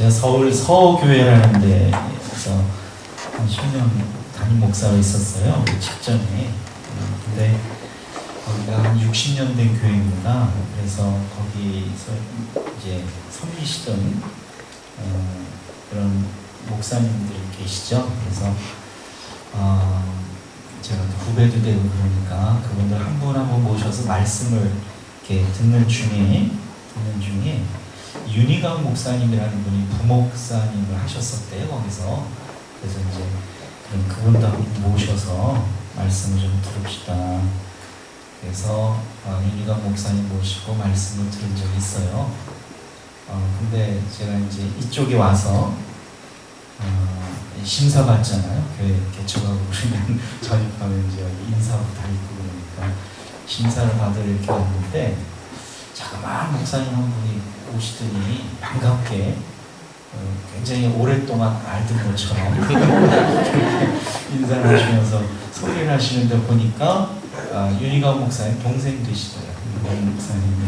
제가 서울 서교회라는 데서 한 10년 담임 목사로 있었어요. 직전에. 근데 거기가 한 60년 된 교회입니다. 그래서 거기서 이제 섬기시던 그런 목사님들이 계시죠. 그래서 제가 후배도 되고 그러니까 그분들 한 분 한 분 모셔서 말씀을 이렇게 듣는 중에 윤희강 목사님이라는 분이 부목사님을 하셨었대요. 거기서. 그래서 이제 그럼 그분도 한번 모셔서 말씀을 좀 들읍시다. 그래서 윤희강 목사님 모시고 말씀을 들은 적이 있어요. 근데 제가 이제 이쪽에 와서 심사 받잖아요. 교회 개척하고 그러면 전입하면 이제 인사하고 다 있고 그러니까 심사를 받으러 이렇게 왔는데 자그마한 목사님 한 분이 오시더니 반갑게 굉장히 오랫동안 알던 것처럼 인사를 하시면서 소개를 하시는데 보니까 윤희강 목사님 동생 되시더라고요. 윤희강 목사님이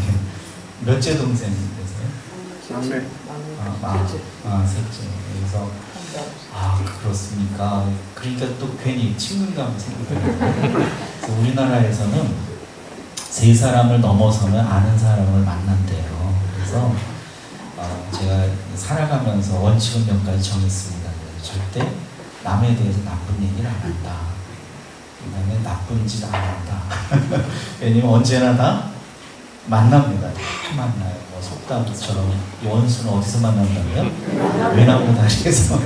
몇째 동생 되세요? 셋째. 그래서 그렇습니까? 그러니까 또 괜히 친근감이 생기더라고요. 그래서 우리나라에서는 세 사람을 넘어서면 아는 사람을 만난대요. 그래서 제가 살아가면서 원칙은 몇 가지 정했습니다. 절대 남에 대해서 나쁜 얘기를 안 한다. 그 다음에 나쁜 짓 안 한다. 왜냐면 언제나 다 만납니다. 다 만나요. 뭐 속담처럼 원수는 어디서 만난다고요? 외나무 다리에서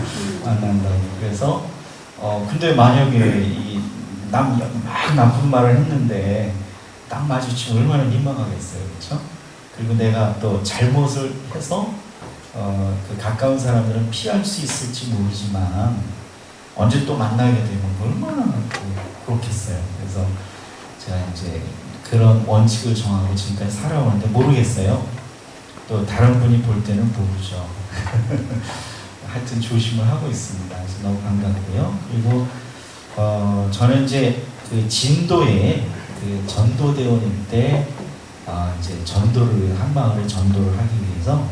만난다고. 그래서 근데 만약에 막 나쁜 말을 했는데 딱 마주치면 얼마나 민망하겠어요, 그렇죠? 그리고 내가 또 잘못을 해서 그 가까운 사람들은 피할 수 있을지 모르지만 언제 또 만나게 되면 얼마나 그렇겠어요. 그래서 제가 이제 그런 원칙을 정하고 지금까지 살아오는데 모르겠어요. 또 다른 분이 볼 때는 모르죠. 하여튼 조심을 하고 있습니다. 그래서 너무 반갑고요. 그리고 저는 이제 그 진도에 그 전도대원일 때 이제 전도를 한 마을에 전도를 하기 위해서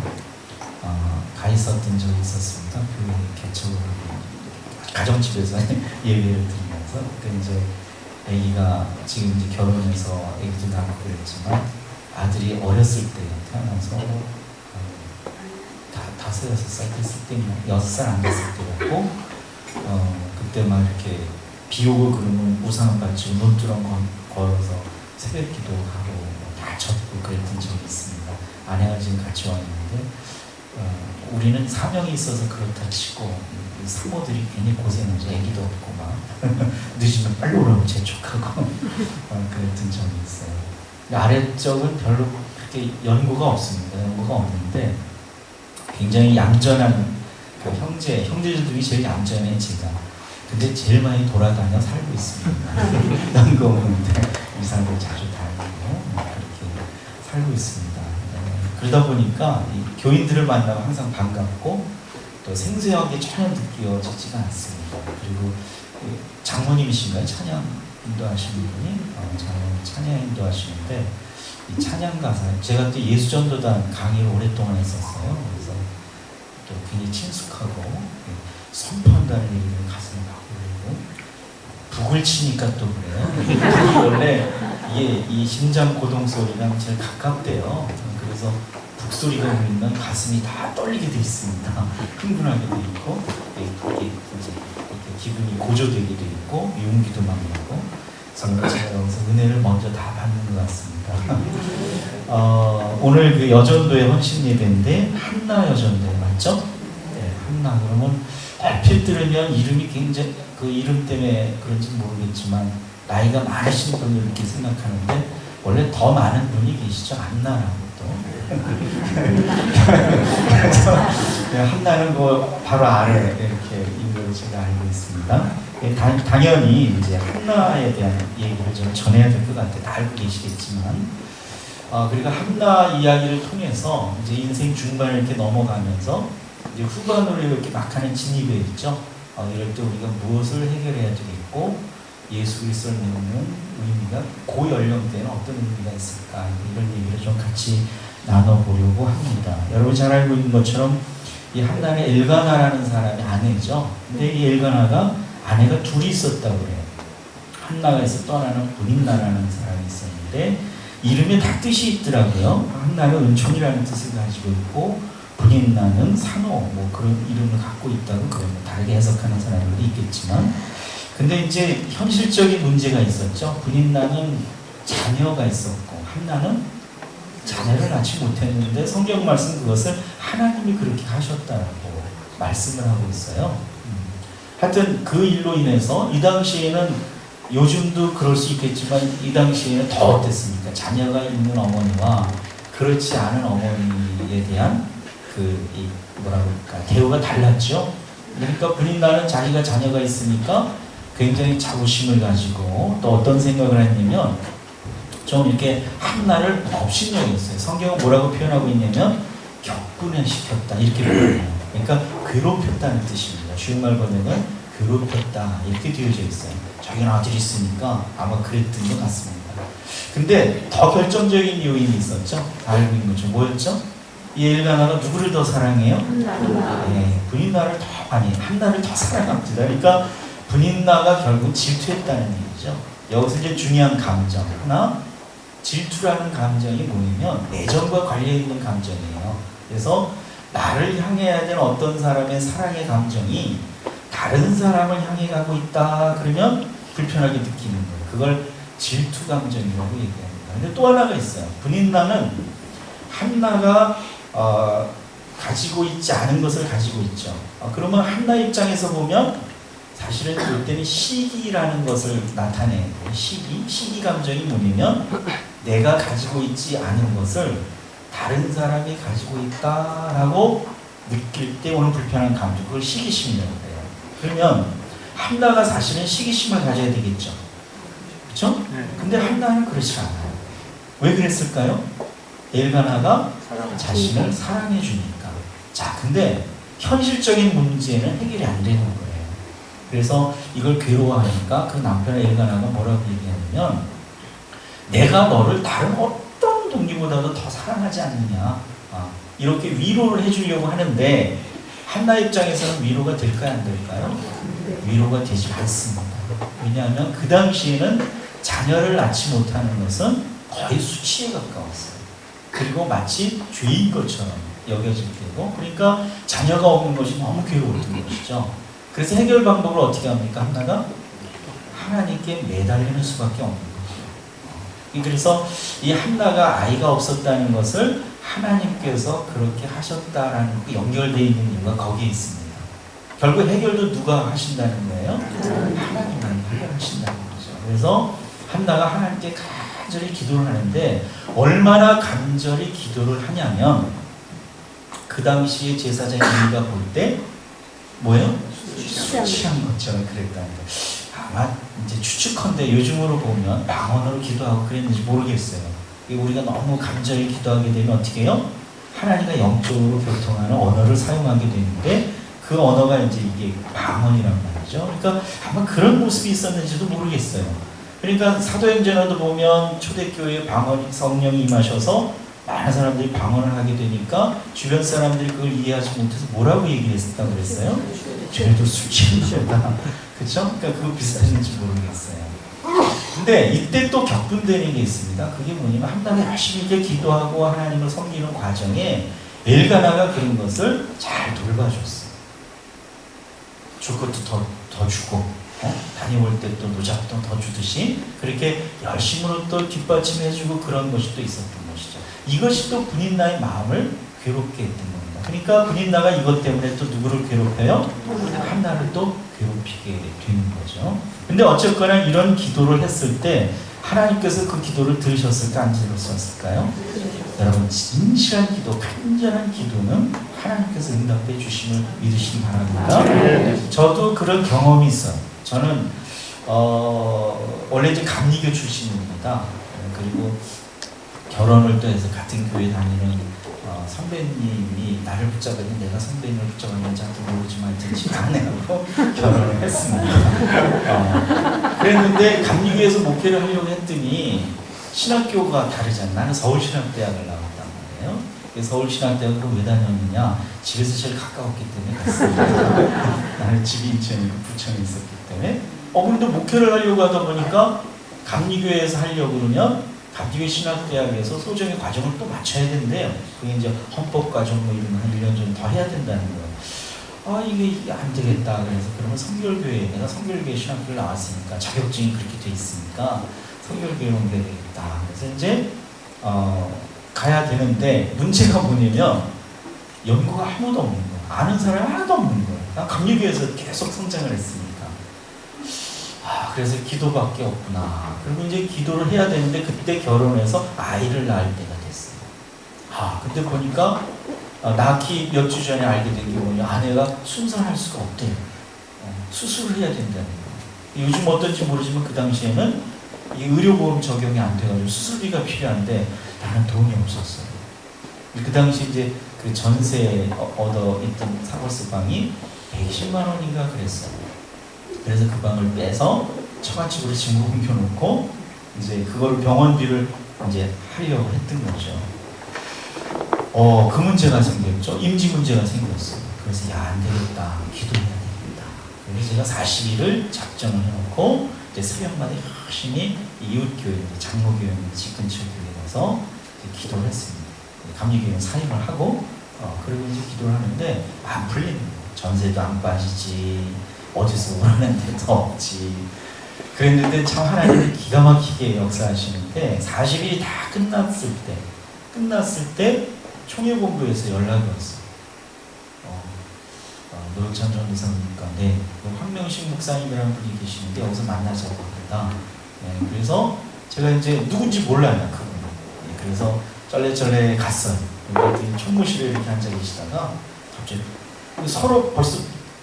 가 있었던 적이 있었습니다. 교회 개척을 하고 가정집에서 예배를 드리면서 그때 이제 아기가 지금 이제 결혼해서 아기도 낳고 그랬지만 아들이 어렸을 때 태어나서 5-6살 됐을 때면 6살 안 됐을 때였고 그때 막 이렇게 비 오고 그러면 우산 가지고 논두렁 걸어서 새벽 기도하고 다 젖고 그랬던 적이 있습니다. 아내가 지금 같이 와 있는데 우리는 사명이 있어서 그렇다 치고 사모들이 괜히 고생하죠. 애기도 없고 막 늦으면 빨리 오라고 재촉하고 그랬던 적이 있어요. 아래쪽은 별로 그렇게 연고가 없습니다. 연고가 없는데 굉장히 얌전한 그 형제들이 제일 얌전해 제가. 근데 제일 많이 돌아다녀 살고 있습니다. 연고 오는데 이사를 자주 다니고 그렇게 살고 있습니다. 그러다 보니까 이 교인들을 만나면 항상 반갑고 또 생소하게 전혀 느껴지지가 않습니다. 그리고 장모님이신가요? 찬양 인도하시는 분이 찬양 인도하시는데 이 찬양 가사 제가 또 예수전도단 강의를 오랫동안 했었어요. 그래서 또 굉장히 친숙하고 선포한다는 얘기를 가슴에 막 울리고 북을 치니까 또 그래요. 원래 이 심장 고동 소리랑 제일 가깝대요. 그래서 북소리가 울리면 가슴이 다 떨리게 돼 있습니다. 흥분하게 돼 있고 이렇게 기분이 고조되게 돼 있고 용기도 막 나고 제가 여기서 은혜를 먼저 다 받는 것 같습니다. 오늘 그 여전도의 헌신 예배인데 한나 여전도 맞죠? 네, 한나. 그러면 얼핏 들으면 이름이 굉장히 그 이름 때문에 그런지 모르겠지만 나이가 많으신 분을 이렇게 생각하는데 원래 더 많은 분이 계시죠. 안나라고 또. 그래서 한나는 뭐 바로 아래 이렇게 있는 걸 제가 알고 있습니다. 당연히 이제 한나에 대한 얘기를 좀 전해야 될 것 같아요. 다 알고 계시겠지만. 그리고 한나 이야기를 통해서 이제 인생 중반을 이렇게 넘어가면서 이제 후반으로 이렇게 막하는 진입에 있죠. 이럴 때 우리가 무엇을 해결해야 되겠고 예수 그리스도를 믿는 의미가 고연령대에는 어떤 의미가 있을까 이런 얘기를 좀 같이 나눠보려고 합니다. 여러분 잘 알고 있는 것처럼 이 한나는 엘가나라는 사람이 아내죠. 근데 이 엘가나가 아내가 둘이 있었다고 그래요. 한나가에서 떠나는 분인나라는 사람이 있었는데 이름에 다 뜻이 있더라고요. 한나는 은총이라는 뜻을 가지고 있고 분인나는 산호 뭐 그런 이름을 갖고 있다고 그래요. 다르게 해석하는 사람들도 있겠지만 근데 이제 현실적인 문제가 있었죠. 분인나는 자녀가 있었고 한나는 자녀를 낳지 못했는데 성경 말씀 그것을 하나님이 그렇게 하셨다라고 말씀을 하고 있어요. 하여튼 그 일로 인해서 이 당시에는 요즘도 그럴 수 있겠지만 이 당시에는 더 어땠습니까? 자녀가 있는 어머니와 그렇지 않은 어머니에 대한 뭐라 그럴까 대우가 달랐죠. 그러니까 분인나는 자기가 자녀가 있으니까 굉장히 자부심을 가지고 또 어떤 생각을 했냐면 좀 이렇게 한나를 업신여겼어요. 성경은 뭐라고 표현하고 있냐면 격분해시켰다 이렇게 표현해요. 그러니까 괴롭혔다는 뜻입니다. 쉬운 말 번역은 괴롭혔다 이렇게 되어져 있어요. 자기는 아들이 있으니까 아마 그랬던 것 같습니다. 근데 더 결정적인 요인이 있었죠. 다 알고 있는 거죠. 뭐였죠? 이 엘가나가 누구를 더 사랑해요? 네, 한나를 더 사랑합니다. 그러니까 분인나가 결국 질투했다는 얘기죠. 여기서 이제 중요한 감정 하나, 질투라는 감정이 뭐냐면 애정과 관련있는 감정이에요. 그래서 나를 향해야 되는 어떤 사람의 사랑의 감정이 다른 사람을 향해 가고 있다 그러면 불편하게 느끼는 거예요. 그걸 질투 감정이라고 얘기합니다. 근데 또 하나가 있어요. 분인나는 한나가 가지고 있지 않은 것을 가지고 있죠. 그러면 한나 입장에서 보면 사실은 이때는 시기라는 것을 나타내는 거예요. 시기 감정이 뭐냐면 내가 가지고 있지 않은 것을 다른 사람이 가지고 있다라고 느낄 때 오는 불편한 감정, 그걸 시기심이라고 해요. 그러면 한나가 사실은 시기심을 가져야 되겠죠. 그렇죠? 근데 한나는 그렇지 않아요. 왜 그랬을까요? 엘가나가 자신을 사랑해 주니까. 자, 근데 현실적인 문제는 해결이 안 되는 거예요. 그래서 이걸 괴로워하니까 그 남편 엘가나가 뭐라고 얘기하냐면 내가 너를 다른 어떤 동기보다도 더 사랑하지 않느냐 이렇게 위로를 해주려고 하는데 한나 입장에서는 위로가 될까요? 안 될까요? 위로가 되지 않습니다. 왜냐하면 그 당시에는 자녀를 낳지 못하는 것은 거의 수치에 가까웠어요. 그리고 마치 죄인 것처럼 여겨질 때고 그러니까 자녀가 없는 것이 너무 괴로웠던 것이죠. 그래서 해결 방법을 어떻게 합니까? 한나가 하나님께 매달리는 수밖에 없는 거죠. 그래서 이 한나가 아이가 없었다는 것을 하나님께서 그렇게 하셨다라는 연결되어 있는 이유가 거기에 있습니다. 결국 해결도 누가 하신다는 거예요? 하나님이 해결하신다는 거죠. 그래서 한나가 하나님께 간절히 기도를 하는데 얼마나 간절히 기도를 하냐면 그 당시에 제사장 엘리가 볼 때 뭐예요? 술 취한 것처럼 그랬다는 거예요. 아마 이제 추측컨대 요즘으로 보면 방언으로 기도하고 그랬는지 모르겠어요. 우리가 너무 간절히 기도하게 되면 어떻게 해요? 하나님과 영적으로 교통하는 언어를 사용하게 되는데 그 언어가 이제 이게 방언이란 말이죠. 그러니까 아마 그런 모습이 있었는지도 모르겠어요. 그러니까 사도행전에도 보면 초대교회에 방언 성령이 임하셔서 많은 사람들이 방언을 하게 되니까 주변 사람들이 그걸 이해하지 못해서 뭐라고 얘기했다고 그랬어요? 쟤도 술 취한 거다. 그렇죠? 그러니까 그거 비슷했는지 모르겠어요. 근데 이때 또 격분되는 게 있습니다. 그게 뭐냐면 한나가 열심히 이제 기도하고 하나님을 섬기는 과정에 엘가나가 그런 것을 잘 돌봐줬어요. 줄 것도 더 주고 다녀올 때 또 노작도 더 주듯이 그렇게 열심으로 또 뒷받침해주고 그런 것이 또 있었던 것이죠. 이것이 또 분인나의 마음을 괴롭게 했던 겁니다. 그러니까 분인나가 이것 때문에 또 누구를 괴롭혀요? 한나를 또 괴롭히게 되는 거죠. 근데 어쨌거나 이런 기도를 했을 때 하나님께서 그 기도를 들으셨을까 안 들으셨을까요? 여러분 진실한 기도, 간절한 기도는 하나님께서 응답해 주심을 믿으시기 바랍니다. 저도 그런 경험이 있어요. 저는 원래 이제 감리교 출신입니다. 그리고 결혼을 또 해서 같은 교회 다니는 선배님이 나를 붙잡았는데 내가 선배님을 붙잡았는지 모르지만 하여튼 친아내하고 결혼을 했습니다. 그랬는데 감리교에서 목회를 하려고 했더니 신학교가 다르잖아요. 나는 서울신학대학을 나왔단 말이에요. 서울신학대학으로 왜 다녔느냐? 집에서 제일 가까웠기 때문에 갔습니다. 나는 집이 인천이고 부천에 있었기 때문에. 근데 목회를 하려고 하다 보니까 감리교회에서 하려고 그러면 감리교회 신학대학에서 소정의 과정을 또 마쳐야 된대요. 그게 이제 헌법과정 뭐 이런 거 한 1년 좀 더 해야 된다는 거예요. 이게 안 되겠다. 그래서 그러면 성결교회, 내가 성결교회 신학교를 나왔으니까 자격증이 그렇게 돼 있으니까 성결교회로 옮겨야 되겠다. 그래서 이제 가야 되는데 문제가 뭐냐면 연구가 아무도 없는 거야. 아는 사람이 하나도 없는 거야. 난 감리교회에서 계속 성장을 했으니까. 그래서 기도밖에 없구나. 그리고 이제 기도를 해야 되는데 그때 결혼해서 아이를 낳을 때가 됐어요. 근데 보니까 낳기 몇 주 전에 알게 된 게 뭐냐. 아내가 순산할 수가 없대요. 수술을 해야 된다는 거예요. 요즘 어떤지 모르지만 그 당시에는 이 의료보험 적용이 안 돼가지고 수술비가 필요한데 나는 돈이 없었어요. 그 당시 이제 그 전세에 얻어 있던 사골스 방이 110만 원인가 그랬어요. 그래서 그 방을 빼서 처갓집으로 짐을 옮겨놓고 이제 그걸 병원비를 이제 하려고 했던 거죠. 그 문제가 생겼죠. 임지 문제가 생겼어요. 그래서 안 되겠다. 기도해야 되겠다. 그래서 제가 40일을 작정을 해놓고 이제 새벽마다 열심히 이웃교회, 장로교회, 집 근처 교회에 가서 기도를 했습니다. 감리교회는 사임을 하고 그리고 이제 기도를 하는데 안 풀리는 거예요. 전세도 안 빠지지, 어디서 오라는 데도 없지. 그랬는데 참 하나님이 기가 막히게 역사하시는데 40일이 다 끝났을 때 총회본부에서 연락이 왔어요. 노영찬 전도사님이니까 네, 황명식 목사님이라는 분이 계시는데 여기서 만나자고 합니다. 네, 그래서 제가 이제 누군지 몰라요, 그분. 네, 그래서 쩔레쩔레 갔어요. 그랬더니 총무실에 이렇게 앉아 계시다가 갑자기 서로 벌써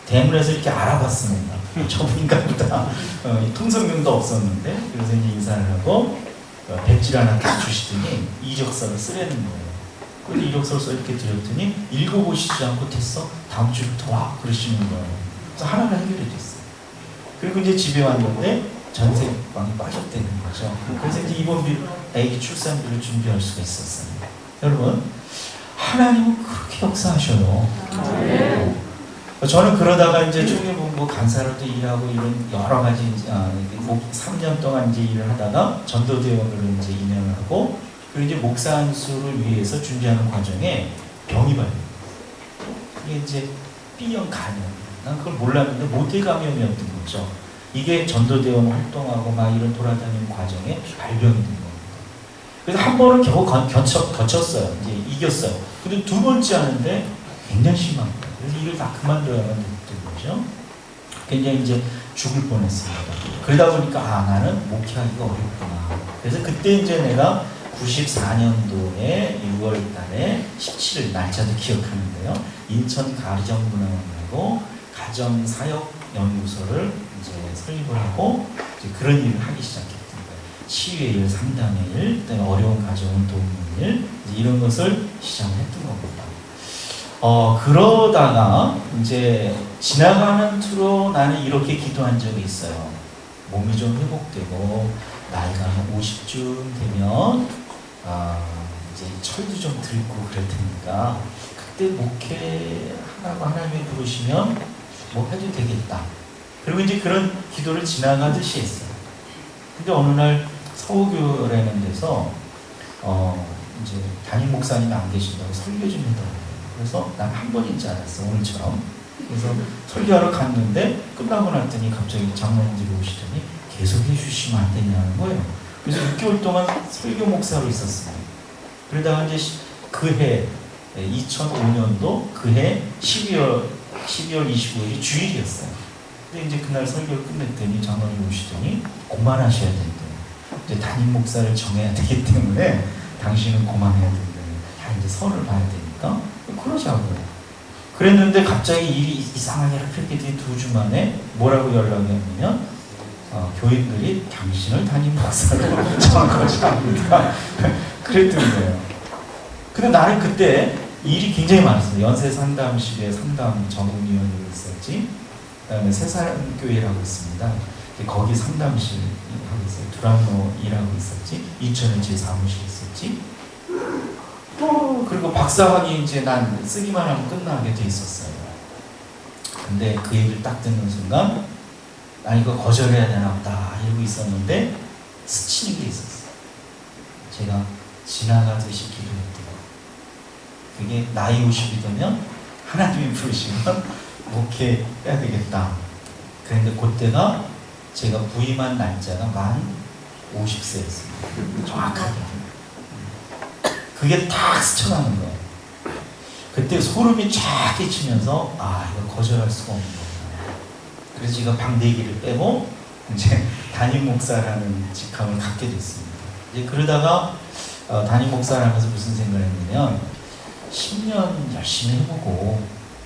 대문에서 이렇게 알아봤습니다. 저분인가 보다. 통성명도 없었는데 그래서 이제 인사를 하고 백지를 하나 딱 주시더니 이력서를 쓰라는 거예요. 그래서 이력서를 써 이렇게 드렸더니 읽어보시지 않고 됐어? 다음 주부터 와 그러시는 거예요. 그래서 하나가 해결이 됐어요. 그리고 이제 집에 왔는데 전세방이 빠졌다는 거죠. 그래서 이제 입원비, 아기 출산비를 준비할 수가 있었어요. 여러분, 하나님은 그렇게 역사하셔요. 저는 그러다가 이제 총회본부 간사로도 일하고 이런 여러 가지 3년 동안 이제 일을 하다가 전도대원으로 이제 임명을 하고 그리고 이제 목사 안수를 위해서 준비하는 과정에 병이 발생해요. 이게 이제 B형 간염. 난 그걸 몰랐는데 모태감염이었던 거죠. 이게 전도대원 활동하고 막 이런 돌아다니는 과정에 발병이 된 겁니다. 그래서 한 번은 겨우 거쳤어요. 이제 이겼어요. 근데 두 번째 하는데 굉장히 심한 거예요. 그래서 일을 다 그만둬야만 됐던 거죠. 굉장히 이제 죽을 뻔했습니다. 그러다 보니까 나는 목회하기가 어렵구나. 그래서 그때 이제 내가 94년도에 6월 달에 17일 날짜도 기억하는데요. 인천 가정문화원하고 가정사역연구소를 이제 설립을 하고 이제 그런 일을 하기 시작했던 거예요. 치유의 일, 상담의 일, 어려운 가정을 돕는 일 이런 것을 시작을 했던 겁니다. 그러다가 이제 지나가는 투로 나는 이렇게 기도한 적이 있어요. 몸이 좀 회복되고 나이가 한 50쯤 되면 이제 철도 좀 들고 그럴 테니까 그때 목회하라고 하나님이 부르시면 뭐 해도 되겠다. 그리고 이제 그런 기도를 지나가듯이 했어요. 근데 어느 날 서울교회라는 데서 이제 담임 목사님이 안 계신다고 설교 좀 해달라고. 그래서 난 한 번인 줄 알았어, 오늘처럼. 그래서 설교하러 갔는데 끝나고 났더니 갑자기 장로님들이 오시더니 계속 해주시면 안 되냐는 거예요. 그래서 6개월 동안 설교 목사로 있었어요. 그러다가 이제 그해 2005년도 그해 12월 25일이 주일이었어요. 근데 이제 그날 설교를 끝냈더니 장로님 오시더니 그만하셔야 된대요. 이제 담임 목사를 정해야 되기 때문에 당신은 그만해야 된대요. 다 이제 선을 봐야 되니까 그러자고요. 그랬는데 갑자기 일이 이상하게 그렇게 된 2주 만에 뭐라고 연락이 왔냐면 교인들이 당신을 담임 목사로 정하고자 합니다. 그랬던 거예요. 근데 나는 그때 일이 굉장히 많았어요. 연세 상담실에 상담 전문위원으로 있었지. 그 다음에 새사랑교회라고 있습니다. 거기 상담실 하고 있어요. 두란노 일하고 있었지. 인천에 제 사무실 있었지. 그리고 박사학위 이제 난 쓰기만 하면 끝나게 돼 있었어요. 근데 그 얘기를 딱 듣는 순간 난 이거 거절해야 되나 보다 이러고 있었는데 스치는 게 있었어요. 제가 지나가듯이 기도했대요. 그게 나이 50이 되면 하나님이 부르시면 목회해야 되겠다. 그런데 그때가 제가 부임한 날짜가 만 50세였습니다. 정확하게. 그게 딱 스쳐가는 거예요. 그때 소름이 쫙 끼치면서 이거 거절할 수가 없는 거구나. 그래서 제가 방 4개를 빼고 이제 담임 목사라는 직함을 갖게 됐습니다. 이제 그러다가 담임 목사를 하면서 무슨 생각을 했냐면 10년 열심히 해보고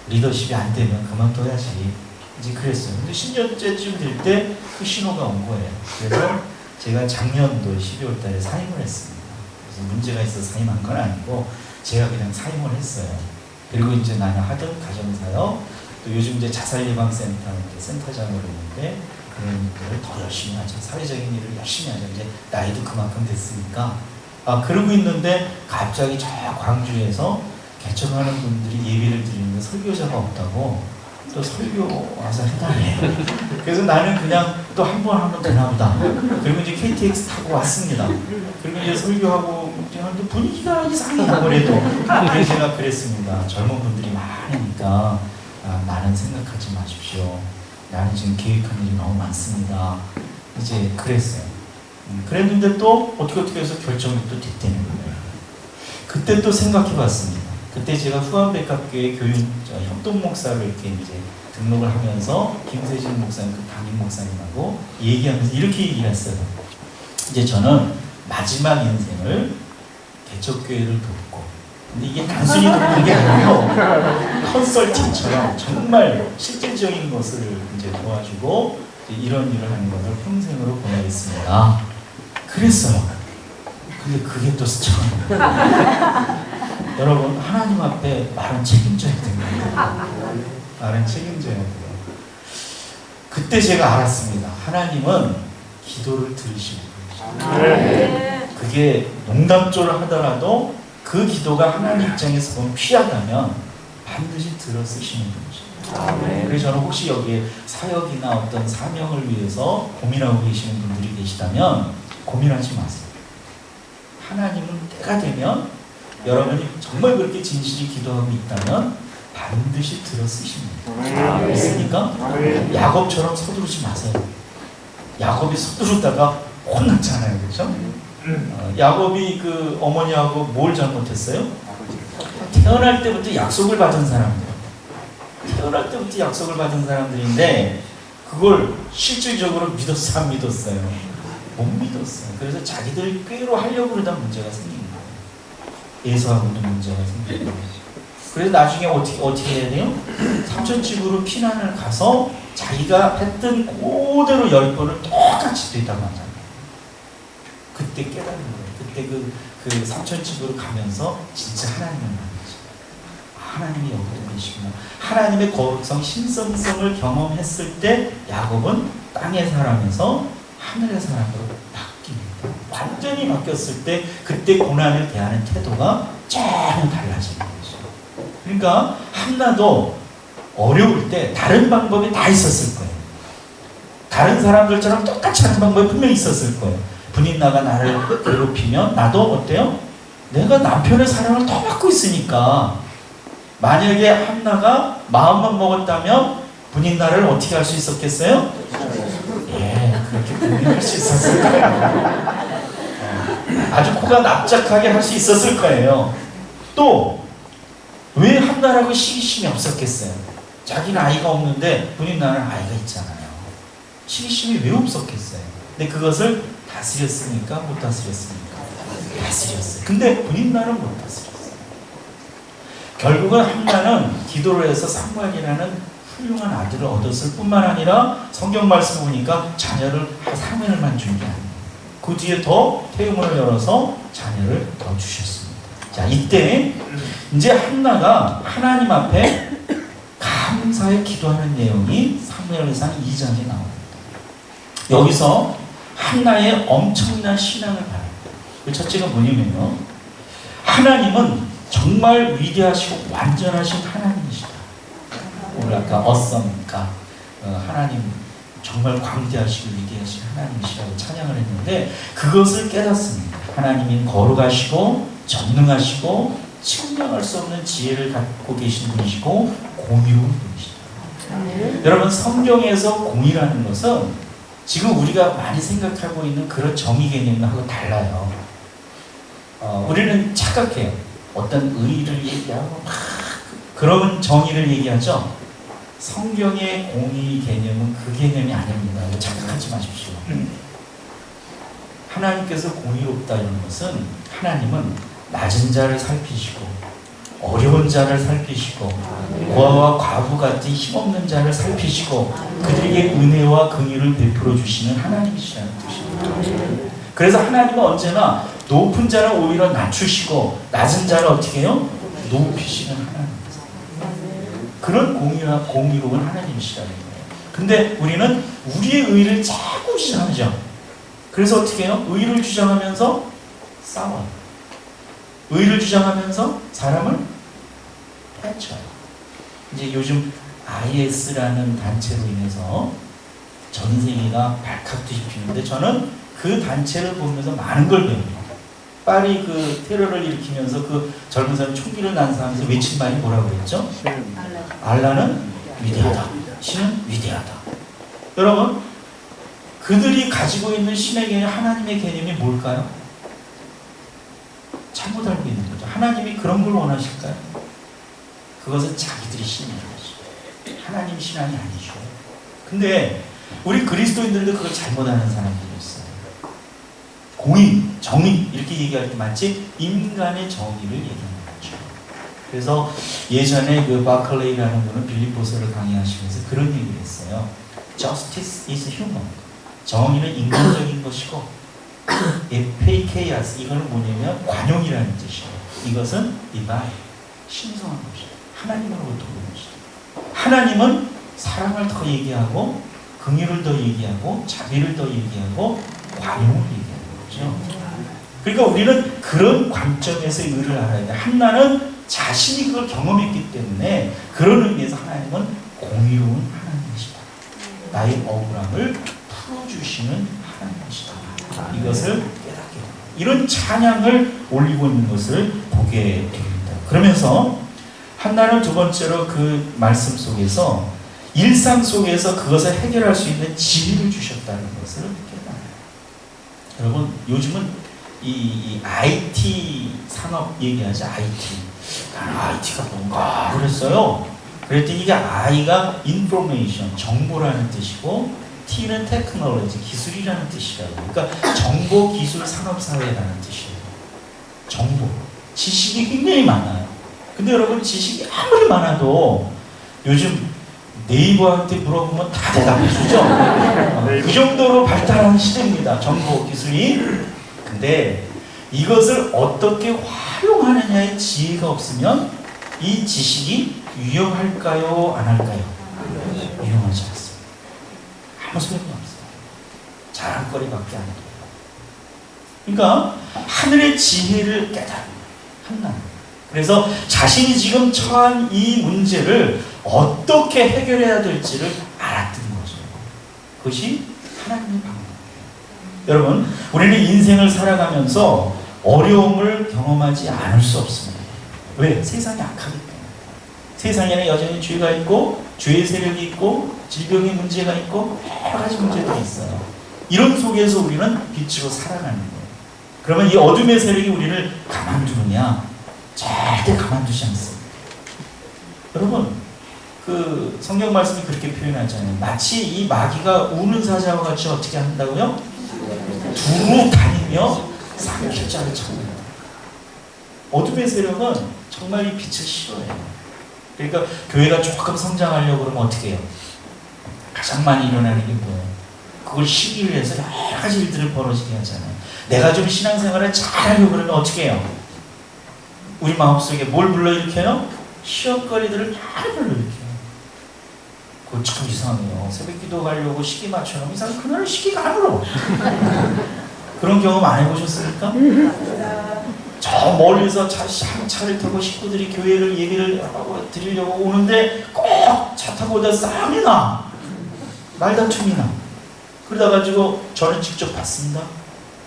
리더십이 안 되면 그만둬야지 이제 그랬어요. 근데 10년째쯤 될 때 그 신호가 온 거예요. 그래서 제가 작년도 12월 달에 사임을 했습니다. 그래서 문제가 있어서 사임한 건 아니고 제가 그냥 사임을 했어요. 그리고 이제 나는 하던 가정사역, 또 요즘 이제 자살예방센터 센터장으로 있는데 그런 일을 더 열심히 하자. 사회적인 일을 열심히 하자. 이제 나이도 그만큼 됐으니까. 그러고 있는데 갑자기 저 광주에서 개척하는 분들이 예배를 드리는데 설교자가 없다고 또 설교 와서 해달래요. 그래서 나는 그냥 또 한 번 하면 되나 보다. 그리고 이제 KTX 타고 왔습니다. 그리고 이제 설교하고 하는데 분위기가 이상해 아무래도. 그래서 제가 그랬습니다. 젊은 분들이 많으니까 나는 생각하지 마십시오. 나는 지금 계획한 일이 너무 많습니다. 이제 그랬어요. 그랬는데 또 어떻게 해서 결정이 또 됐다는 거예요. 그때 또 생각해 봤습니다. 그때 제가 후암백합교회 협동 목사로 이렇게 이제 등록을 하면서 김세진 목사님, 그 담임 목사님하고 얘기하면서 이렇게 얘기했어요. 이제 저는 마지막 인생을 개척교회를 돕고, 근데 이게 단순히 돕는 게 아니고 컨설팅처럼 정말 실질적인 것을 이제 도와주고 이런 일을 하는 것을 평생으로 보내겠습니다. 그랬어요. 근데 그게 또 스쳐가는 여러분, 하나님 앞에 말은 책임져야 됩니다. 말은 책임져야 돼요. 그때 제가 알았습니다. 하나님은 기도를 들으시고 그게 농담조를 하더라도 그 기도가 하나님 입장에서 보면 피하다면 반드시 들어 쓰시는 분이십니다. 그래서 저는 혹시 여기에 사역이나 어떤 사명을 위해서 고민하고 계시는 분들이 계시다면 고민하지 마세요. 하나님은 때가 되면 여러분이 정말 그렇게 진실히 기도하고 있다면 반드시 들어 쓰십니다. 있으니까 야곱처럼 서두르지 마세요. 야곱이 서두르다가 혼났잖아요. 그렇죠? 야곱이 그 어머니하고 뭘 잘못했어요? 태어날 때부터 약속을 받은 사람들. 태어날 때부터 약속을 받은 사람들인데 그걸 실질적으로 믿었어요? 안 믿었어요? 못 믿었어요. 그래서 자기들 꾀로 하려고 그러다 문제가 생긴 거예요. 예수하고도 문제가 생긴 거예요. 그래서 나중에 어떻게 해야 돼요? 삼촌집으로 피난을 가서 자기가 했던 그대로 10번을 똑같이 되다가 하잖아요. 그때 깨달은 거예요. 그때 그 삼촌집으로 가면서 진짜 하나님을 만나죠. 하나님이 여기도 계시구나. 하나님의 거룩성, 신성성을 경험했을 때 야곱은 땅의 사람에서 하늘의 사람으로 바뀝니다. 완전히 바뀌었을 때 그때 고난을 대하는 태도가 전혀 달라지는 거죠. 그러니까 한나도 어려울 때 다른 방법이 다 있었을 거예요. 다른 사람들처럼 똑같이 하는 방법이 분명히 있었을 거예요. 분인나가 나를 괴롭히면 나도 어때요? 내가 남편의 사랑을 더 받고 있으니까 만약에 한나가 마음만 먹었다면 분인나를 어떻게 할 수 있었겠어요? 예, 그렇게 분인할 수 있었을 거예요. 아주 코가 납작하게 할 수 있었을 거예요. 또 왜 한나라고 시기심이 없었겠어요? 자기는 아이가 없는데 분인나는 아이가 있잖아요. 시기심이 왜 없었겠어요? 근데 그것을 다스렸습니까? 못 다스렸습니까? 다스렸어요. 근데 분인나는 못 다스렸어요. 결국은 한나는 기도를 해서 사무엘이라는 훌륭한 아들을 얻었을 뿐만 아니라 성경 말씀 보니까 자녀를 3년을만 준 게 아니에요. 그 뒤에 더 태음을 열어서 자녀를 더 주셨습니다. 자, 이때 이제 한나가 하나님 앞에 감사의 기도하는 내용이 사무엘상 2장에 나옵니다. 여기서 한나의 엄청난 신앙을 바랍니다. 첫째가 뭐냐면요, 하나님은 정말 위대하시고 완전하신 하나님이시다. 오늘 아까 어썸가 하나님 정말 광대하시고 위대하신 하나님이시라고 찬양을 했는데 그것을 깨닫습니다. 하나님이 거룩하시고 전능하시고 측량할 수 없는 지혜를 갖고 계신 분이시고 공의로운 분이시다. 여러분 성경에서 공의라는 것은 지금 우리가 많이 생각하고 있는 그런 정의 개념하고 달라요. 우리는 착각해요. 어떤 의의를 얘기하고 막 그런 정의를 얘기하죠. 성경의 공의 개념은 그 개념이 아닙니다. 착각하지 마십시오. 하나님께서 공의롭다 이런 것은 하나님은 낮은 자를 살피시고 어려운 자를 살피시고 고아와 과부 같은 힘없는 자를 살피시고 그들에게 은혜와 긍휼을 베풀어 주시는 하나님이시라는 뜻입니다. 그래서 하나님은 언제나 높은 자를 오히려 낮추시고 낮은 자를 어떻게 해요? 높이시는 하나님입니다. 그런 공의로운 하나님이시라는 거예요. 근데 우리는 우리의 의를 자꾸 주장하죠. 그래서 어떻게 해요? 의를 주장하면서 싸워요. 의를 주장하면서 사람을 해쳐요. 이제 요즘 IS라는 단체로 인해서 전 세계가 발칵 뒤집히는데 저는 그 단체를 보면서 많은 걸 배웁니다. 파리 그 테러를 일으키면서 그 젊은 사람 총기를 난사하면서 외친 말이 뭐라고 그랬죠? 알라는 위대하다. 신은 위대하다. 여러분, 그들이 가지고 있는 신의 개념, 하나님의 개념이 뭘까요? 잘못 알고 있는 거죠. 하나님이 그런 걸 원하실까요? 그것은 자기들이 신인 거죠. 하나님 신앙이 아니죠. 근데 우리 그리스도인들도 그걸 잘못 아는 사람들이 있어요. 공의, 정의 이렇게 얘기할 때 마치 인간의 정의를 얘기하는 거죠. 그래서 예전에 그 바클레이라는 분은 빌립보서를 강의하시면서 그런 얘기를 했어요. Justice is human. 정의는 인간적인 것이고 에페이케이아스 이거는 뭐냐면 관용이라는 뜻이에요. 이것은 divine, 신성한 것이다. 하나님으로부터 오는 것이다. 하나님은 사랑을 더 얘기하고 긍휼을 더 얘기하고 자비를 더 얘기하고 관용을 얘기하는 거죠. 그러니까 우리는 그런 관점에서 의를 알아야 돼. 한나는 자신이 그걸 경험했기 때문에 그런 의미에서 하나님은 공의로운 하나님이시다. 나의 억울함을 풀어주시는 하나님이시다. 이것을 깨닫게 됩니다. 이런 찬양을 올리고 있는 것을 보게 됩니다. 그러면서 한나는 두 번째로 그 말씀 속에서 일상 속에서 그것을 해결할 수 있는 지혜를 주셨다는 것을 깨달아요. 여러분 요즘은 이 IT 산업 얘기하죠. IT가 뭔가 그랬어요. 그랬더니 이게 I가 information, 정보라는 뜻이고 T는 테크놀로지, 기술이라는 뜻이라고. 그러니까 정보, 기술, 산업, 사회라는 뜻이에요. 정보, 지식이 굉장히 많아요. 근데 여러분 지식이 아무리 많아도 요즘 네이버한테 물어보면 다 대답해 주죠. 그 정도로 발달한 시대입니다. 정보, 기술이. 근데 이것을 어떻게 활용하느냐의 지혜가 없으면 이 지식이 유용할까요? 안 할까요? 유용하지 않습니다. 아무 소용이 없어요. 자랑거리밖에 안 돼요. 그러니까 하늘의 지혜를 깨달은 한나는. 그래서 자신이 지금 처한 이 문제를 어떻게 해결해야 될지를 알았던 거죠. 그것이 하나님의 방법이에요. 여러분, 우리는 인생을 살아가면서 어려움을 경험하지 않을 수 없습니다. 왜? 세상이 악하기 때문에. 세상에는 여전히 죄가 있고 죄의 세력이 있고 질병의 문제가 있고 여러 가지 문제들이 있어요. 이런 속에서 우리는 빛으로 살아가는 거예요. 그러면 이 어둠의 세력이 우리를 가만두느냐? 절대 가만두지 않습니다. 여러분, 그 성경 말씀이 그렇게 표현하잖아요. 마치 이 마귀가 우는 사자와 같이 어떻게 한다고요? 두루 다니며 삼킬 자를 찾는다. 어둠의 세력은 정말 이 빛을 싫어해요. 그러니까 교회가 조금 성장하려고 그러면 어떻게 해요? 가장 많이 일어나는 게 뭐예요? 그걸 시기를 해서 여러 가지 일들을 벌어지게 하잖아요. 내가 좀 신앙생활을 잘하려고 그러면 어떻게 해요? 우리 마음속에 뭘 불러일으켜요? 시험거리들을 잘 불러일으켜요. 그거 참 이상해요. 새벽 기도 가려고 시기 맞춰놓으면 이상 그날은 시기가 안 울어. 그런 경험 안 해보셨습니까? 저 멀리서 차를 타고 식구들이 교회를 예배를 하고 드리려고 오는데 꼭 차 타고 오다 싸움이 나. 말다툼이 나. 그러다 가지고 저는 직접 봤습니다.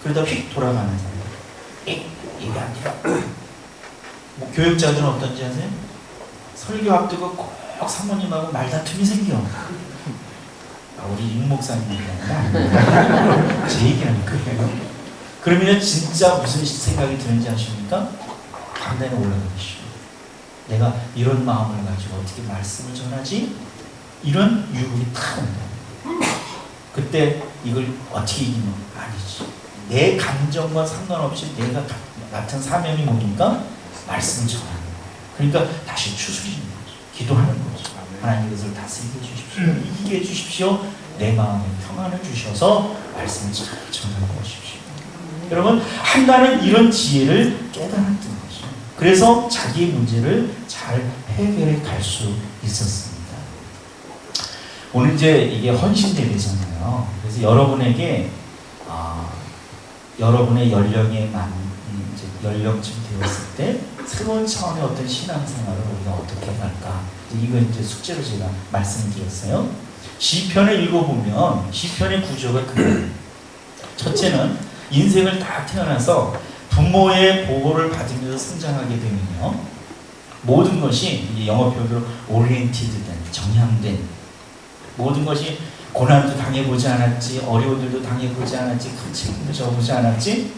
그러다 휙 돌아가는 사람. 이게 아니라 뭐 교육자들은 어떤지 아세요? 설교 앞두고 꼭 사모님하고 말다툼이 생겨. 우리 육 목사님이 아니라 제 얘기하는 거예요. 그러면 진짜 무슨 생각이 드는지 아십니까? 강단에 올라가시오. 내가 이런 마음을 가지고 어떻게 말씀을 전하지? 이런 유혹이 탁 온다. 그때 이걸 어떻게 이기면 아니지. 내 감정과 상관없이 내가 맡은 사명이 뭡니까? 말씀을 전하는 거예요. 그러니까 다시 추스리는 거죠. 기도하는 거죠. 하나님 이것을 다스리게 해주십시오. 이기게 해주십시오. 내 마음에 평안을 주셔서 말씀을 잘 전하게 하십시오. 여러분, 한나는 이런 지혜를 깨달았던 거죠. 그래서 자기의 문제를 잘 해결해 갈 수 있었습니다. 오늘 이제 이게 헌신대회잖아요. 그래서 여러분에게 여러분의 연령에 이제 연령쯤 되었을 때 새로운 차원의 어떤 신앙생활을 우리가 어떻게 할까? 이거 이제 숙제로 제가 말씀드렸어요. 시편을 읽어보면 시편의 구조가 그래요. 첫째는 인생을 다 태어나서 부모의 보호를 받으면서 성장하게 되면요, 모든 것이 영어 표현으로 오리엔티드된, 정향된, 모든 것이 고난도 당해보지 않았지, 어려움들도 당해보지 않았지, 큰 책임도 져보지 않았지,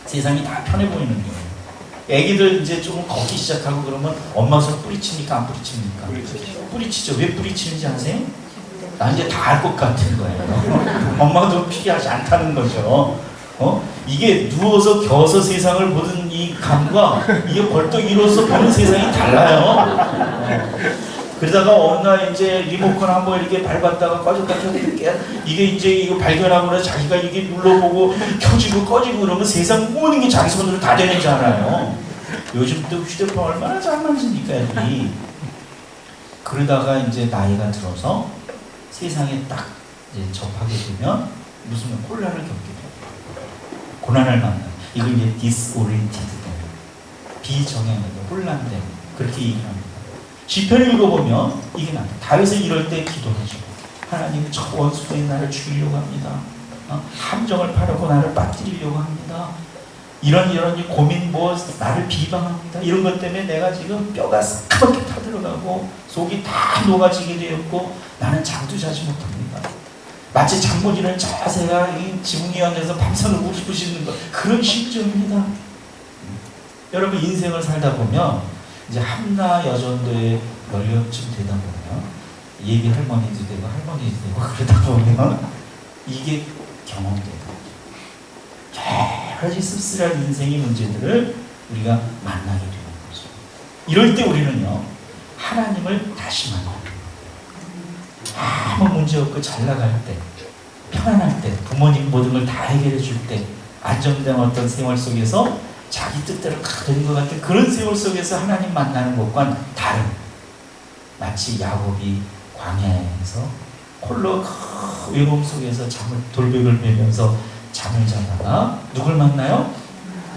세상이 다 편해 보이는 거예요. 애기들 이제 조금 걷기 시작하고 그러면 엄마 손 뿌리칩니까? 안 뿌리칩니까? 뿌리치죠. 왜 뿌리치는지 아세요? 나 이제 다 알 것 같은 거예요. 엄마도 필요하지 않다는 거죠. 이게 누워서 겨서 세상을 보는 이 감과 이게 벌떡 일어서 보는 세상이 달라요. 그러다가 어느 날 이제 리모컨 한번 이렇게 밟았다가 꺼졌다 켰다 이게 이제 이거 발견하고 나서 자기가 이게 눌러보고 켜지고 꺼지고 그러면 세상 모든 게 자기 손으로 다 되는 줄 알아요. 요즘 또 휴대폰 얼마나 잘 만지니까 애들이. 그러다가 이제 나이가 들어서 세상에 딱 이제 접하게 되면 무슨 콜라를 겪게 돼요. 고난을 만나. 이걸 이제 디스오리엔티드 된, 비정형된, 혼란된, 그렇게 얘기합니다. 시편을 읽어보면 이게 나와요. 다윗은 이럴 때 기도하죠. 하나님, 저 원수들이 나를 죽이려고 합니다. 함정을 파려고 나를 빠뜨리려고 합니다. 이런 고민, 나를 비방합니다. 이런 것 때문에 내가 지금 뼈가 새카맣게 타들어가고 속이 다 녹아지게 되었고 나는 잠도 자지 못합니다. 마치 장모지는 자세가 이 지붕 위에 앉아서 밤새 울고 싶으시는 것, 그런 심정입니다. 여러분, 인생을 살다 보면 이제 한나 여전도의 연령쯤 되다 보면 예비 할머니도 되고 할머니도 되고 그러다 보면 이게 경험돼요. 여러 가지 씁쓸한 인생의 문제들을 우리가 만나게 되는 거죠. 이럴 때 우리는요, 하나님을 다시 만나는 거예요. 아무 문제 없고 잘 나갈 때, 편안할 때, 부모님 모든 걸 다 해결해 줄 때, 안정된 어떤 생활 속에서 자기 뜻대로 다 되는 것 같은 그런 세월 속에서 하나님 만나는 것과는 다른, 마치 야곱이 광야에서 홀로 그 외로움 속에서 돌벽을 베면서 잠을 자다가 누굴 만나요?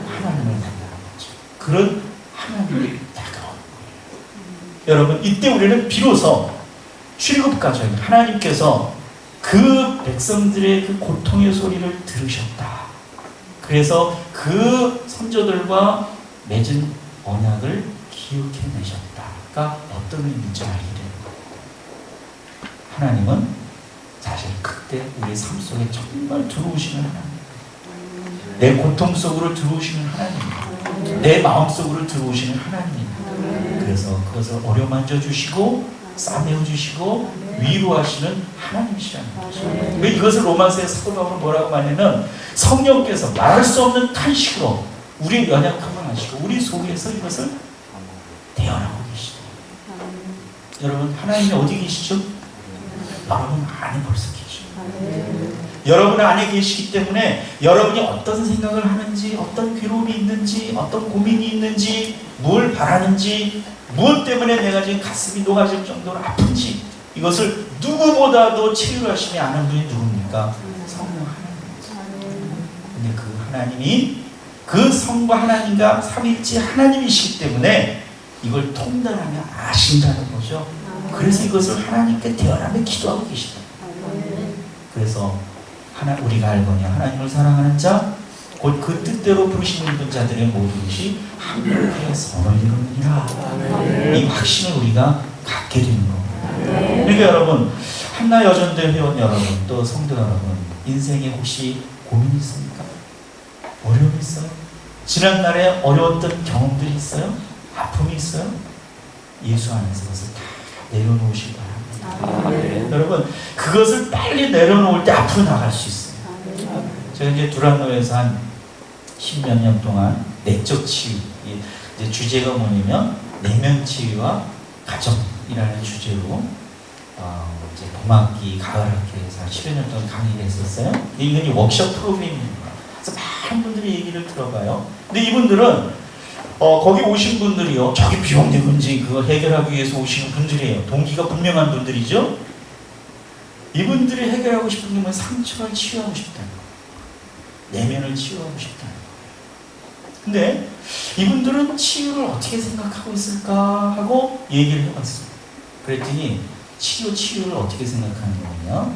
하나님을 만나는 거죠. 그런 하나님이 다가오는 거예요. 여러분, 이때 우리는 비로소 출애굽가정 하나님께서 그 백성들의 그 고통의 소리를 들으셨다. 그래서 그 선조들과 맺은 언약을 기억해내셨다가 어떤 의미인지 알게 되는 거예요. 하나님은 사실 그때 우리 삶 속에 정말 들어오시는 하나님, 내 고통 속으로 들어오시는 하나님, 내 마음 속으로 들어오시는 하나님. 그래서 그것을 어루만져 주시고 싸매어 주시고 위로하시는 하나님이시라는 거죠. 왜 이것을 로마서의 사도 바울은 뭐라고 말하냐면 성령께서 말할 수 없는 탄식으로 우리의 연약함을 아시고 우리 속에서 이것을 대언하고 계시죠. 여러분, 하나님이 어디 계시죠? 여러분 안에 벌써 계시죠. 여러분 안에 계시기 때문에 여러분이 어떤 생각을 하는지, 어떤 괴로움이 있는지, 어떤 고민이 있는지, 뭘 바라는지, 무엇 때문에 내가 지금 가슴이 녹아질 정도로 아픈지, 이것을 누구보다도 체휼하심이 아는 분이 누굽니까? 성령 하나님입니다. 근데 그 하나님이 그 성과 하나님과 삼위일체 하나님이시기 때문에 이걸 통달하며 아신다는 거죠. 그래서 이것을 하나님께 대언하며 기도하고 계시다. 그래서 우리가 알거냐 하나님을 사랑하는 자 곧 그 뜻대로 부르신 이쁜 자들의 모든 것이 하나님의 선을 이루느니라. 이 확신을 우리가 갖게 되는 겁니다. 그러니까 여러분, 한나 여전대 회원 여러분, 또 성도 여러분, 인생에 혹시 고민이 있습니까? 어려움이 있어요? 지난날에 어려웠던 경험들이 있어요? 아픔이 있어요? 예수 안에서 그것을 다 내려놓으시기 바랍니다. 여러분, 그것을 빨리 내려놓을 때 앞으로 나갈 수 있어요. 제가 이제 두란노에서 한 10몇 년 동안 내적 치유, 이제 주제가 뭐냐면 내면 치유와 가정이라는 주제로 이제 봄학기, 가을학기에서 10여 년 동안 강의를 했었어요. 이건 워크숍 프로그램입니다. 그래서 많은 분들이 얘기를 들어봐요. 근데 이분들은 거기 오신 분들이요, 저기 비용대 문제 그거 해결하기 위해서 오시는 분들이에요. 동기가 분명한 분들이죠. 이분들이 해결하고 싶은 게 뭐냐면 상처를 치유하고 싶다는 거예요. 내면을 치유하고 싶다는 거예요. 근데 이분들은 치유를 어떻게 생각하고 있을까 하고 얘기를 해봤어요. 그랬더니 치유를 어떻게 생각하는 거냐,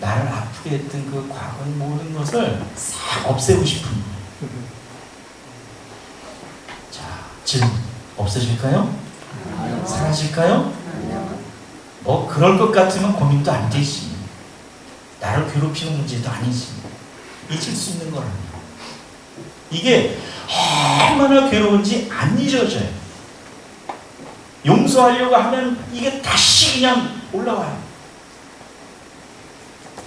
나를 아프게 했던 그 과거의 모든 것을 싹 없애고 싶은 거예요. 자, 질문 없어질까요? 사라질까요? 그럴 것 같으면 고민도 안 되지. 나를 괴롭히는 문제도 아니지. 잊을 수 있는 거라니. 이게 얼마나 괴로운지 안 잊어져요. 용서하려고 하면 이게 다시 그냥 올라와요.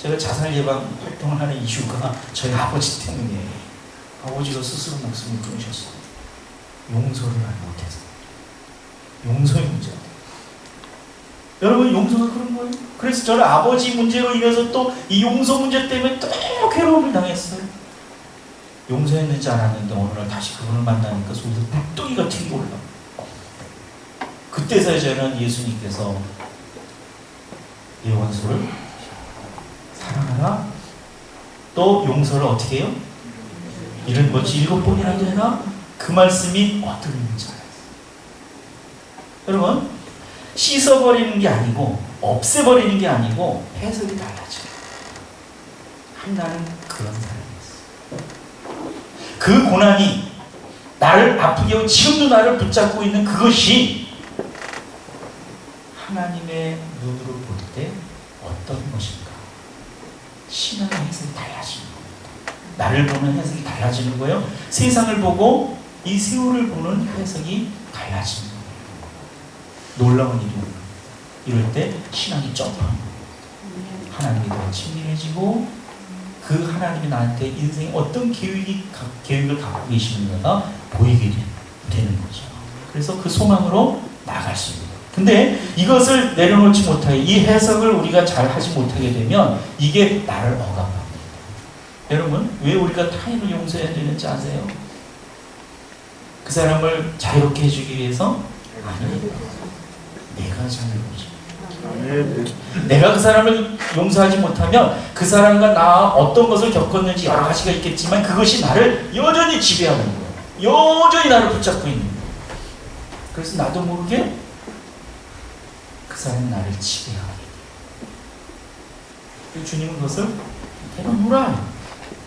제가 자살 예방 활동을 하는 이유가 저희 아버지 때문이에요. 아버지가 스스로 목숨을 끊으셨어요. 용서를 못해서. 용서의 문제가 돼요. 여러분, 용서가 그런 거예요. 그래서 저는 아버지 문제로 인해서 또 이 용서 문제 때문에 또 괴로움을 당했어요. 용서했는지 알았는데 어느 날 다시 그분을 만나니까 속에서 불덩이가 튀고 올라. 그때서야 저는 예수님께서 이 원수를 사랑하라, 또 용서를 어떻게 해요? 이런 것이 7번이라도 해라. 그 말씀이 어떤 의미인지 알았어요. 여러분, 씻어버리는 게 아니고 없애버리는 게 아니고 해석이 달라져요. 한나는 그런 사람이었어요. 그 고난이 나를 아프게 하고 지금도 나를 붙잡고 있는 그것이 하나님의 눈으로 볼 때 어떤 것인가, 신앙의 해석이 달라지는 겁니다. 나를 보는 해석이 달라지는 거예요. 세상을 보고 이 세월을 보는 해석이 달라지는 거예요. 놀라운 일입니다. 이럴 때 신앙이 점프하는 거예요. 하나님이 더 친밀해지고 그 하나님이 나한테 인생에 어떤 계획을 갖고 계시는가가 보이게 되는 거죠. 그래서 그 소망으로 나갈 수 있는 거예요. 근데 이것을 내려놓지 못하게, 이 해석을 우리가 잘 하지 못하게 되면 이게 나를 억압합니다. 여러분, 왜 우리가 타인을 용서해야 되는지 아세요? 그 사람을 자유롭게 해주기 위해서? 아니에요. 내가 자유로워져. 내가 그 사람을 용서하지 못하면 그 사람과 나 어떤 것을 겪었는지 여러 가지가 있겠지만 그것이 나를 여전히 지배하는 거예요. 여전히 나를 붙잡고 있는 거예요. 그래서 나도 모르게 그 사람이 나를 지배하게 돼요. 주님은 그것을 내려놓으라,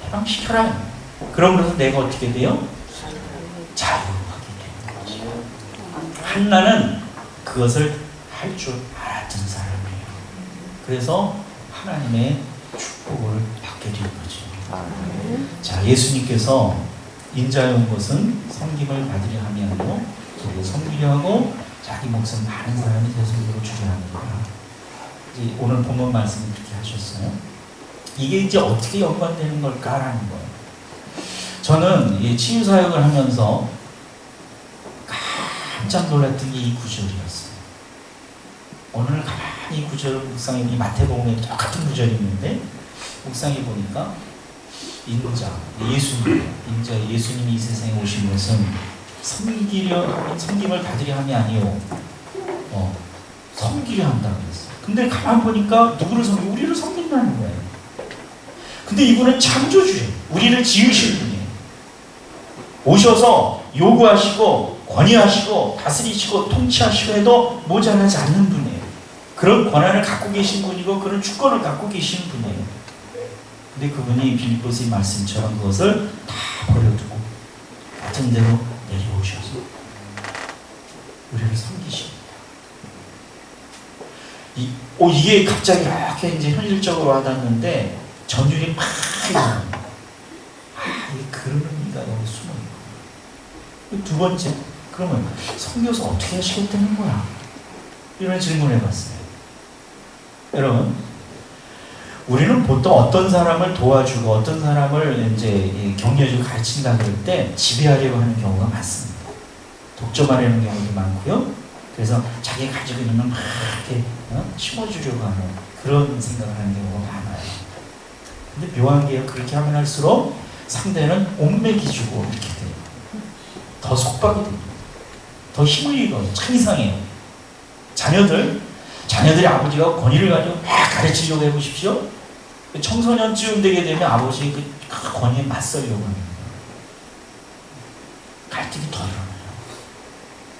해방시켜라. 그러면서 내가 어떻게 돼요? 자유하게 되는 거죠. 한나는 그것을 할 줄 알았던 사람이에요. 그래서 하나님의 축복을 받게 된 거죠. 자, 예수님께서 인자에 온 것은 섬김을 받으려 함이 아니고 우리를 섬기려 하고 자기 목숨 많은 사람이 대속으로 주려 하는 거야. 오늘 본문 말씀을 그렇게 하셨어요. 이게 이제 어떻게 연관되는 걸까라는 거예요. 저는 이 치유 사역을 하면서 깜짝 놀랐던 게 이 구절이었어요. 오늘 가만히 이 구절을 묵상해, 이 마태복음에 똑같은 구절이 있는데 묵상해 보니까 예수님이 이 세상에 오신 것은 섬김을 받으려 함이 아니요 섬기려 한다고 했어요. 근데 가만 보니까 누구를 섬기고 우리를 섬긴다는 거예요. 근데 이분은 창조주예요. 우리를 지으신 분이에요. 오셔서 요구하시고 권위하시고 다스리시고 통치하시고 해도 모자라지 않는 분이에요. 그런 권한을 갖고 계신 분이고 그런 주권을 갖고 계신 분이에요. 근데 그분이 빌립보서의 말씀처럼 그것을 다 버려두고 같은 대로 내려오셔서 우리를 섬기십니다. 이게 갑자기 이렇게 이제 현실적으로 와닿는데 전율이 막 일어납니다. 이게 그런 의미가 여기 숨어 있고. 두 번째, 그러면 섬겨서 어떻게 하시겠다는 거야? 이런 질문을 해봤어요. 여러분, 우리는 보통 어떤 사람을 도와주고 어떤 사람을 이제 격려해주고 가르친다 그럴 때 지배하려고 하는 경우가 많습니다. 독점하려는 경우도 많고요. 그래서 자기 가지고 있는 걸 막 이렇게 심어주려고 하는 그런 생각을 하는 경우가 많아요. 근데 묘한 게요. 그렇게 하면 할수록 상대는 옥맥이 주고 이렇게 돼요. 더 속박이 됩니다. 더 힘을 잃어요. 참 이상해요. 자녀들이 아버지가 권위를 가지고 막 가르치려고 해보십시오. 청소년쯤 되게 되면 아버지의 그 권위에 맞서려고 합니다. 갈등이 더 일어나요.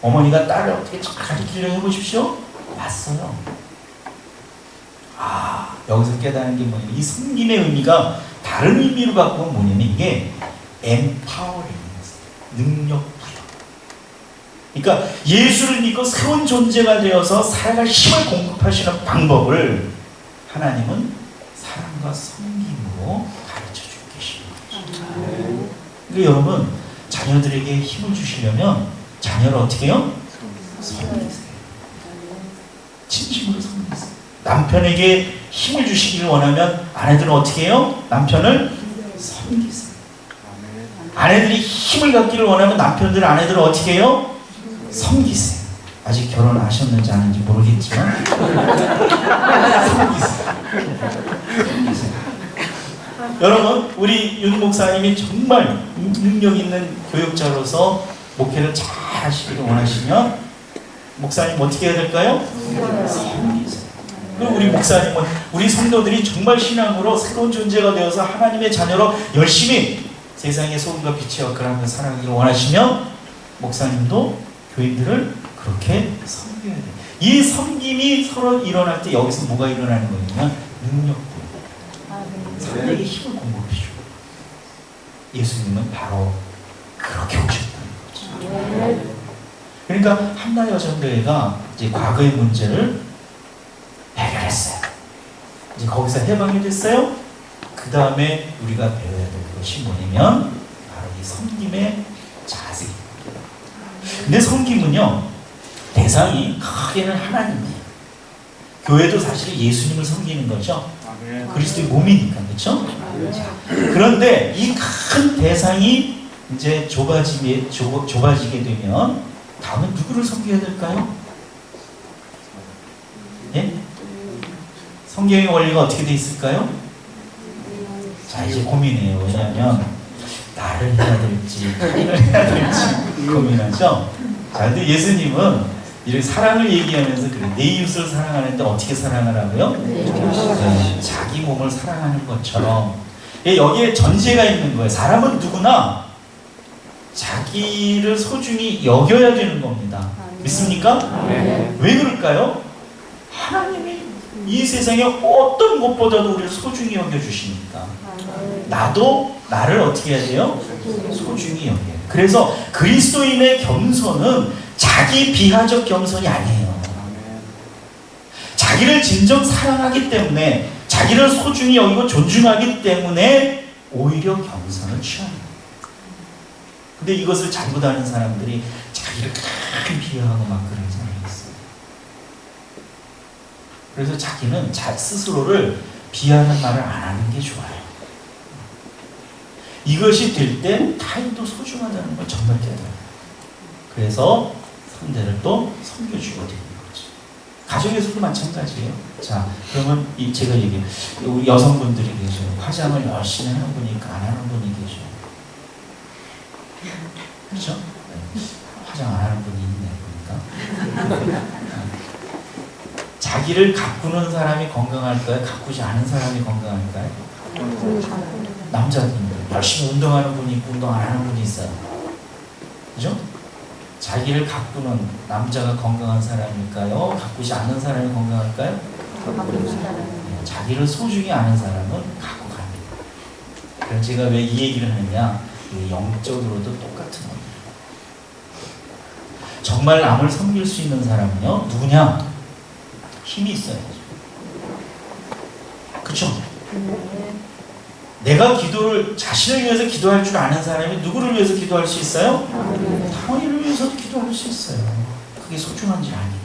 어머니가 딸을 어떻게 가르치려고 해보십시오. 맞서요. 여기서 깨닫는 게 뭐냐면 이 섬김의 의미가 다른 의미로 바꾸면 뭐냐면 이게 empowering, 능력 부여. 그러니까 예수를 믿고 새로운 존재가 되어서 살아갈 힘을 공급하시는 방법을 하나님은 사랑과 섬김으로 가르쳐주고 계십니다. 그러니까 여러분, 자녀들에게 힘을 주시려면 자녀를 어떻게 해요? 섬기세요. 진심으로 섬기세요. 남편에게 힘을 주시기를 원하면 아내들은 어떻게 해요? 남편을 섬기세요. 아내들이 힘을 갖기를 원하면 남편들, 아내들은 어떻게 해요? 섬기세요. 아직 결혼하셨는지 안 하는지 모르겠지만 섬기세요. 여러분, 우리 윤 목사님이 정말 능력 있는 교육자로서 목회를 잘 하시기를 원하시면 목사님 어떻게 해야 될까요? 섬기세요. 그리고 우리 목사님은 우리 성도들이 정말 신앙으로 새로운 존재가 되어서 하나님의 자녀로 열심히 세상의 소금과 빛의 역할을 하면서 살아가기를 원하시면 목사님도 교인들을 그렇게 섬겨야 돼요. 이 섬김이 서로 일어날 때 여기서 뭐가 일어나는 거냐면 능력도 상대에게 힘을 공급해 주고 예수님은 바로 그렇게 오셨다는 거죠. 그러니까 한나 여성교회가 이제 과거의 문제를 해결했어요. 이제 거기서 해방이 됐어요. 그 다음에 우리가 배워야 될 것이 뭐냐면 바로 이 섬김의 자세입니다. 근데 섬김은요, 대상이 크게는 하나님이에요. 교회도 사실 예수님을 섬기는 거죠. 그리스도의 몸이니까, 그렇죠? 그런데 이 큰 대상이 이제 좁아지게 되면 다음에 누구를 섬겨야 될까요? 예? 성경의 원리가 어떻게 돼 있을까요? 자, 이제 고민해요. 왜냐하면 나를 해야 될지 타인을 해야 될지 고민하죠. 자, 근데 예수님은 이렇게 사랑을 얘기하면서 그래, 내 이웃을 사랑하는데 어떻게 사랑하라고요? 네, 자기 몸을 사랑하는 것처럼. 여기에 전제가 있는 거예요. 사람은 누구나 자기를 소중히 여겨야 되는 겁니다. 믿습니까? 네. 왜 그럴까요? 하나님이 이 세상에 어떤 것보다도 우리를 소중히 여겨주시니까. 나도 나를 어떻게 해야 돼요? 소중히 여겨야 돼요. 그래서 그리스도인의 겸손은 자기 비하적 겸손이 아니에요. 자기를 진정 사랑하기 때문에, 자기를 소중히 여기고 존중하기 때문에 오히려 겸손을 취합니다. 근데 이것을 잘못 아는 사람들이 자기를 큰 비하하고 막 그런 사람이 있어요. 그래서 자기는 스스로를 비하는 말을 안 하는 게 좋아요. 이것이 될 때 타인도 소중하다는 걸 정말 깨달아요. 그래서 상대를 또 섬겨주게 되는 거죠. 가정에서도 마찬가지예요. 자, 그러면 제가 얘기해요. 우리 여성분들이 계셔요. 화장을 열심히 하는 분이 있고 안 하는 분이 계셔요. 그렇죠? 네. 화장 안 하는 분이 있네, 보니까. 자기를 가꾸는 사람이 건강할까요? 가꾸지 않은 사람이 건강할까요? 남자분들 열심히 운동하는 분이 있고 운동 안 하는 분이 있어요. 그죠? 자기를 가꾸는 남자가 건강한 사람일까요? 가꾸지 않는 사람이 건강할까요? 자기를 소중히 아는 사람은 갖고 갑니다. 그래서 제가 왜 이 얘기를 하느냐, 영적으로도 똑같은 겁니다. 정말 남을 섬길 수 있는 사람은요, 누구냐? 힘이 있어야죠. 그쵸? 내가 기도를 자신을 위해서 기도할 줄 아는 사람이 누구를 위해서 기도할 수 있어요? 타인을 위해서도 기도할 수 있어요. 그게 소중한지 아니까.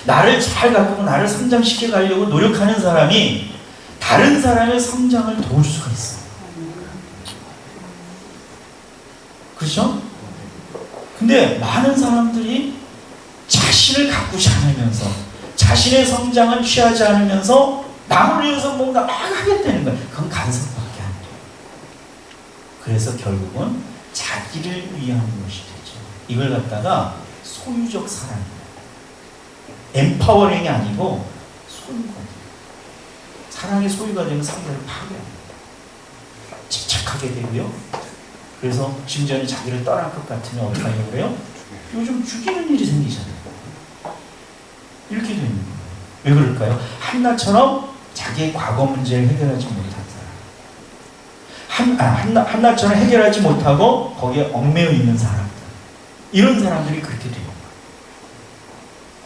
나를 잘 가꾸고 나를 성장시켜 가려고 노력하는 사람이 다른 사람의 성장을 도울 수가 있어요. 그렇죠? 근데 많은 사람들이 자신을 가꾸지 않으면서 자신의 성장을 취하지 않으면서 남을 위해서 뭔가 막 하겠다는 거예요. 그건 간섭밖에 안 돼요. 그래서 결국은 자기를 위한 것이 되죠. 이걸 갖다가 소유적 사랑이에요. 엠파워링이 아니고 소유가 돼요. 사랑의 소유가 되면 상대를 파괴합니다. 집착하게 되고요. 그래서 심지어는 자기를 떠날 것 같으면 어떻게 하려고 그래요? 요즘 죽이는 일이 생기잖아요. 이렇게 되는 거예요. 왜 그럴까요? 한나처럼 자기의 과거 문제를 해결하지 못한 사람, 한나처럼 해결하지 못하고 거기에 얽매여 있는 사람들, 이런 사람들이 그렇게 돼요.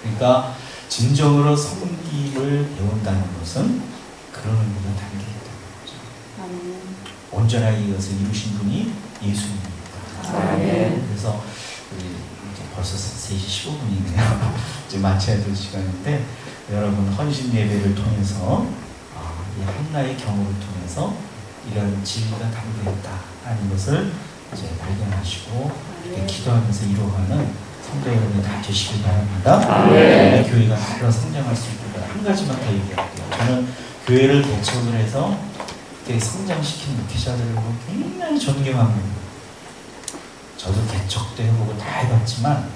그러니까 진정으로 섬김을 배운다는 것은 그런 의미가 담겨 있다는 거죠. 온전하게 이것을 이루신 분이 예수님입니다. 그래서 우리 이제 벌써 3시 15분이네요. 이제 마쳐야 될 시간인데, 여러분 헌신 예배를 통해서 이 한나의 경우를 통해서 이런 진리가 담겨 있다는 것을 이제 발견하시고 이렇게 기도하면서 이루어가는 성도 여러분이 다 되시길 바랍니다. 우리 교회가 더 성장할 수 있도록 한 가지만 더 얘기할게요. 저는 교회를 개척을 해서 이렇게 성장시키는 목회자들을 보고 굉장히 존경합니다. 저도 개척도 해보고 다 해봤지만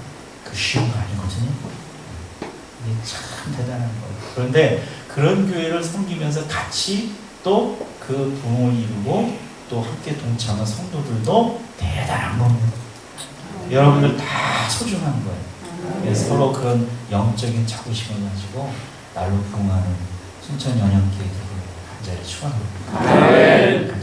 그 쉬운 거 아니거든요. 이게 참 대단한 거예요. 그런데 그런 교회를 섬기면서 같이 또 그 부흥을 이루고 또 함께 동참한 성도들도 대단한 겁니다. 여러분들 다 소중한 거예요. 그래서 서로 그런 영적인 자부심을 가지고 날로 부흥하는 순천 연영교회 간절히 축원합니다.